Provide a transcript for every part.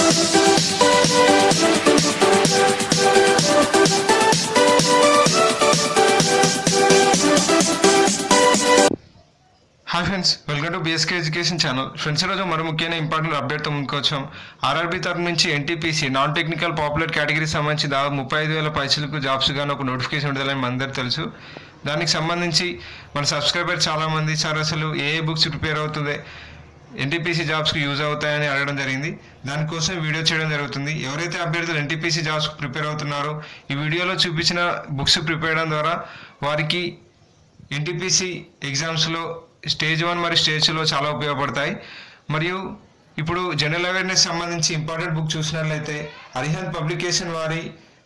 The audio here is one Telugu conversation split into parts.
Hi friends, welcome to BSK education channel. Friends, ఈరోజు మరో ముఖ్యమైన ఇంపార్టెంట్ అప్డేట్తో ముందుకొచ్చాం. ఆర్ఆర్బీ తరఫు నుంచి NTPC non technical popular category సంబంధించి దాదాపు 35,000 పైసలకు జాబ్స్ గాను ఒక నోటిఫికేషన్ విడుదలని మనందరూ తెలుసు. దానికి సంబంధించి మన సబ్స్క్రైబర్ చాలామంది సార్ అసలు ఏ బుక్స్ ప్రిపేర్ అవుతుంది, ఎన్టీపీసీ జాబ్స్కి యూజ్ అవుతాయని అడగడం జరిగింది. దానికోసం వీడియో చేయడం జరుగుతుంది. ఎవరైతే అభ్యర్థులు ఎన్టీపీసీ జాబ్స్కి ప్రిపేర్ అవుతున్నారో ఈ వీడియోలో చూపించిన బుక్స్ ప్రిపేర్ చేయడం ద్వారా వారికి ఎన్టీపీసీ ఎగ్జామ్స్లో స్టేజ్ 1 మరియు స్టేజ్ 2లో చాలా ఉపయోగపడతాయి. మరియు ఇప్పుడు జనరల్ అవేర్నెస్ సంబంధించి ఇంపార్టెంట్ బుక్ చూసినట్లయితే అరిహంత్ పబ్లికేషన్ వారి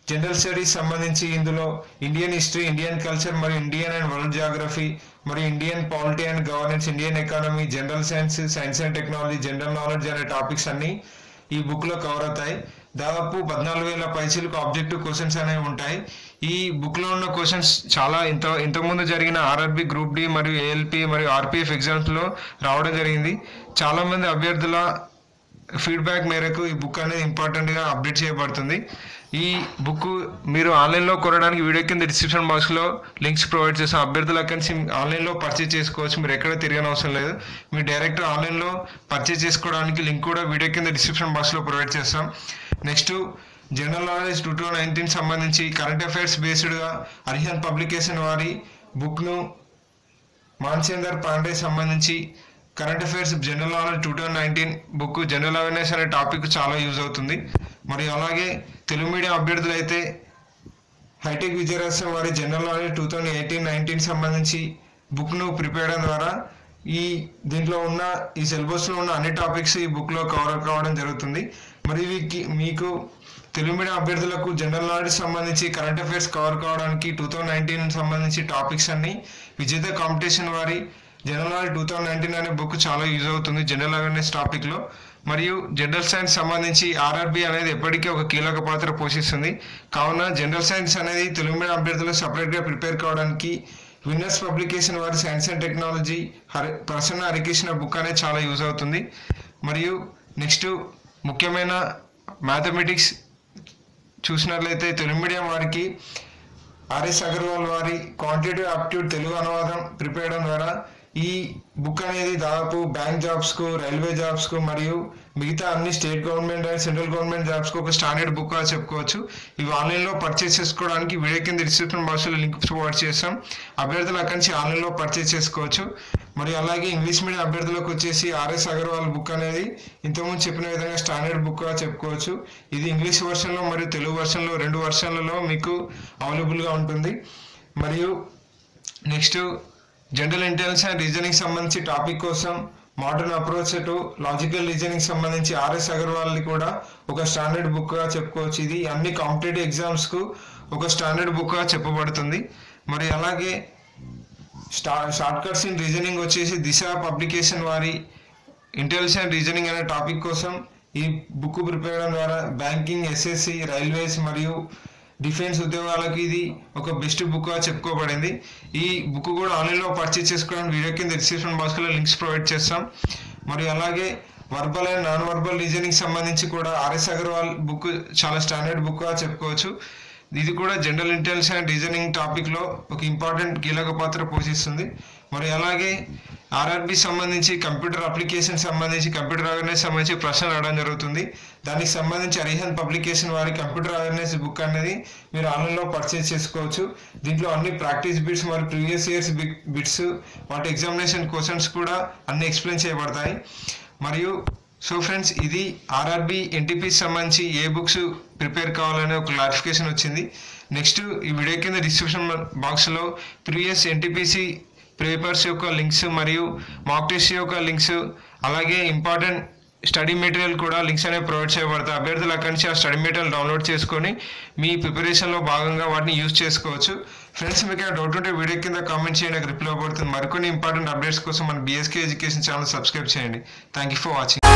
జనరల్ స్టడీస్ సంబంధించి ఇందులో ఇండియన్ హిస్టరీ, ఇండియన్ కల్చర్ మరియు ఇండియన్ అండ్ వరల్డ్ జియోగ్రఫీ మరియు Indian polity and governance, Indian economy, general science, science and technology, general knowledge అనే టాపిక్స్ అన్నీ ఈ బుక్లో కవర్ అవుతాయి. దాదాపు 14,000 పైసలకు ఆబ్జెక్టివ్ క్వశ్చన్స్ అనేవి ఉంటాయి. ఈ బుక్లో ఉన్న క్వశ్చన్స్ చాలా ఇంతకుముందు జరిగిన ఆర్ఆర్బీ, గ్రూప్ డి మరియు ఏఎల్పి మరియు ఆర్పిఎఫ్ ఎగ్జామ్స్లో రావడం జరిగింది. చాలామంది అభ్యర్థుల ఫీడ్బ్యాక్ మేరకు ఈ బుక్ అనేది ఇంపార్టెంట్గా అప్డేట్ చేయబడుతుంది. ఈ బుక్ మీరు ఆన్లైన్లో కొనడానికి వీడియో కింద డిస్క్రిప్షన్ బాక్స్లో లింక్స్ ప్రొవైడ్ చేస్తాం. అభ్యర్థులు అక్కడి నుంచి ఆన్లైన్లో పర్చేజ్ చేసుకోవచ్చు. మీరు ఎక్కడ తిరగని అవసరం లేదు. మీరు డైరెక్ట్ ఆన్లైన్లో పర్చేజ్ చేసుకోవడానికి లింక్ కూడా వీడియో కింద డిస్క్రిప్షన్ బాక్స్లో ప్రొవైడ్ చేస్తాం. నెక్స్ట్, జనరల్ నాలెడ్జ్ 2019 సంబంధించి కరెంట్ అఫైర్స్ బేస్డ్గా అరిహంత్ పబ్లికేషన్ వారి బుక్ను మాన్సేందర్ పాండే సంబంధించి current affairs general knowledge 2019 book general awareness అనే టాపిక్ చాలా యూజ్ అవుతుంది. మరియు అలాగే తెలుగు మీడియం అభ్యర్థులు అయితే హైటెక్ విజయరాసం వారి జనరల్ నాలెడ్జ్ 2018-19 సంబంధించి బుక్ను ప్రిపేర్ చేయడం ద్వారా దీంట్లో ఉన్న ఈ సిలబస్లో ఉన్న అన్ని టాపిక్స్ ఈ బుక్లో కవర్ కావడం జరుగుతుంది. మరియు మీకు తెలుగు మీడియం అభ్యర్థులకు జనరల్ నాలెడ్జ్ సంబంధించి కరెంట్ అఫైర్స్ కవర్ కావడానికి 2019 సంబంధించి టాపిక్స్ అన్ని విజేత కాంపిటీషన్ వారి జనరల్ నాలెడ్జ్ 2019 అనే బుక్ చాలా యూజ్ అవుతుంది జనరల్ అవేర్నెస్ టాపిక్లో. మరియు జనరల్ సైన్స్ సంబంధించి ఆర్ఆర్బీ అనేది ఎప్పటికీ ఒక కీలక పాత్ర పోషిస్తుంది. కావున జనరల్ సైన్స్ అనేది తెలుగు మీడియం అభ్యర్థులు సపరేట్గా ప్రిపేర్ కావడానికి విన్నర్స్ పబ్లికేషన్ వారి science and technology Prasanna Harikrishna book అనేది చాలా యూజ్ అవుతుంది. మరియు నెక్స్ట్ ముఖ్యమైన మ్యాథమెటిక్స్ చూసినట్లయితే తెలుగు మీడియం వారికి ఆర్ఎస్ అగర్వాల్ వారి క్వాంటిటేటివ్ ఆప్టిట్యూడ్ తెలుగు అనువాదం ప్రిపేర్ చేయడం ద్వారా ఈ బుక్ అనేది దాదాపు బ్యాంక్ జాబ్స్కు, రైల్వే జాబ్స్కు మరియు మిగతా అన్ని state government and central government జాబ్స్కు ఒక స్టాండర్డ్ బుక్ గా చెప్పుకోవచ్చు. ఇవి ఆన్లైన్లో పర్చేస్ చేసుకోవడానికి వీడియో కింద డిస్క్రిప్షన్ బాక్స్లో లింక్ ప్రొవైడ్ చేస్తాం. అభ్యర్థులు అక్కడి నుంచి ఆన్లైన్లో పర్చేస్ చేసుకోవచ్చు. మరియు అలాగే ఇంగ్లీష్ మీడియం అభ్యర్థులకు వచ్చేసి ఆర్ఎస్ అగర్వాల్ బుక్ అనేది ఇంతకుముందు చెప్పిన విధంగా స్టాండర్డ్ బుక్గా చెప్పుకోవచ్చు. ఇది ఇంగ్లీష్ వర్షన్లో మరియు తెలుగు వర్షన్లో 2 వర్షన్లలో మీకు అవైలబుల్గా ఉంటుంది. మరియు next, general intelligence and reasoning సంబంధించి టాపిక్ కోసం modern approach to logical reasoning సంబంధించి ఆర్ఎస్ అగర్వాల్ని కూడా ఒక స్టాండర్డ్ బుక్గా చెప్పుకోవచ్చు. ఇది అన్ని కాంపిటేటివ్ ఎగ్జామ్స్కు ఒక స్టాండర్డ్ బుక్గా చెప్పబడుతుంది. మరి అలాగే షార్ట్ కట్స్ ఇన్ రీజనింగ్ వచ్చేసి దిశ పబ్లికేషన్ వారి ఇంటెలిజెన్స్ అండ్ రీజనింగ్ అనే టాపిక్ కోసం ఈ బుక్ ప్రిపేర్ చేయడం ద్వారా బ్యాంకింగ్, ఎస్ఎస్సి, రైల్వేస్ మరియు డిఫెన్స్ ఉద్యోగాలకు ఇది ఒక బెస్ట్ బుక్గా చెప్పుకోబడింది. ఈ బుక్ కూడా ఆన్లైన్లో పర్చేస్ చేసుకోవడానికి వీడియో కింద డిస్క్రిప్షన్ బాక్స్లో లింక్స్ ప్రొవైడ్ చేస్తాం. మరియు అలాగే verbal and non verbal reasoning సంబంధించి కూడా ఆర్ఎస్ అగర్వాల్ బుక్ చాలా స్టాండర్డ్ బుక్గా చెప్పుకోవచ్చు. ఇది కూడా జనరల్ ఇంటెలిజెన్స్ అండ్ రీజనింగ్ టాపిక్లో ఒక ఇంపార్టెంట్ కీలక పాత్ర పోషిస్తుంది. మరి అలాగే ఆర్ఆర్బీ సంబంధించి కంప్యూటర్ అప్లికేషన్ సంబంధించి కంప్యూటర్ అవేర్నెస్ సంబంధించి ప్రశ్నలు అడగడం జరుగుతుంది. దానికి సంబంధించి అరిహంత్ పబ్లికేషన్ వారి కంప్యూటర్ అవేర్నెస్ బుక్ అనేది మీరు ఆన్లైన్లో పర్చేస్ చేసుకోవచ్చు. దీంట్లో అన్ని ప్రాక్టీస్ బిట్స్ మరియు ప్రీవియస్ ఇయర్స్ బిట్స్, వాటి ఎగ్జామినేషన్ క్వశ్చన్స్ కూడా అన్ని ఎక్స్ప్లెయిన్ చేయబడతాయి. మరియు సో ఫ్రెండ్స్, ఇది ఆర్ఆర్బీ ఎన్టీపీసీ సంబంధించి ఏ బుక్స్ ప్రిపేర్ కావాలనే ఒక క్లారిఫికేషన్ వచ్చింది. నెక్స్ట్, ఈ వీడియో కింద డిస్క్రిప్షన్ బాక్స్లో ప్రీవియస్ ఎన్టీపీసీ పేపర్స్ యొక్క లింక్స్ మరియు మాక్ టెస్ట్ యొక్క లింక్స్, అలాగే ఇంపార్టెంట్ స్టడీ మెటీరియల్ కూడా లింక్స్ అనేవి ప్రొవైడ్ చేయబడతాయి. అభ్యర్థులు అక్కడి నుంచి ఆ స్టడీ మెటీరియల్ డౌన్లోడ్ చేసుకొని మీ ప్రిపరేషన్లో భాగంగా వాటిని యూజ్ చేసుకోవచ్చు. ఫ్రెండ్స్, మీకు ఏమైనా డౌట్ ఉంటే వీడియో కింద కామెంట్ చేయండి, నాకు రిప్లై అవ్వబడుతుంది. మరికొన్ని ఇంపార్టెంట్ అప్డేట్స్ కోసం మన బీఎస్కే ఎడ్యుకేషన్ ఛానల్ సబ్స్క్రైబ్ చేయండి. Thank you for watching.